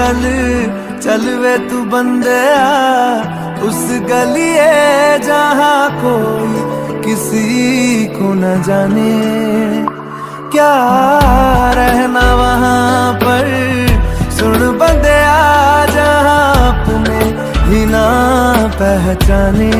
चल चल वे तू बंदया उस गलिए जहाँ कोई किसी को न जाने। क्या रहना वहाँ पर सुन बंदया जहाँ अपने ही ना पहचाने।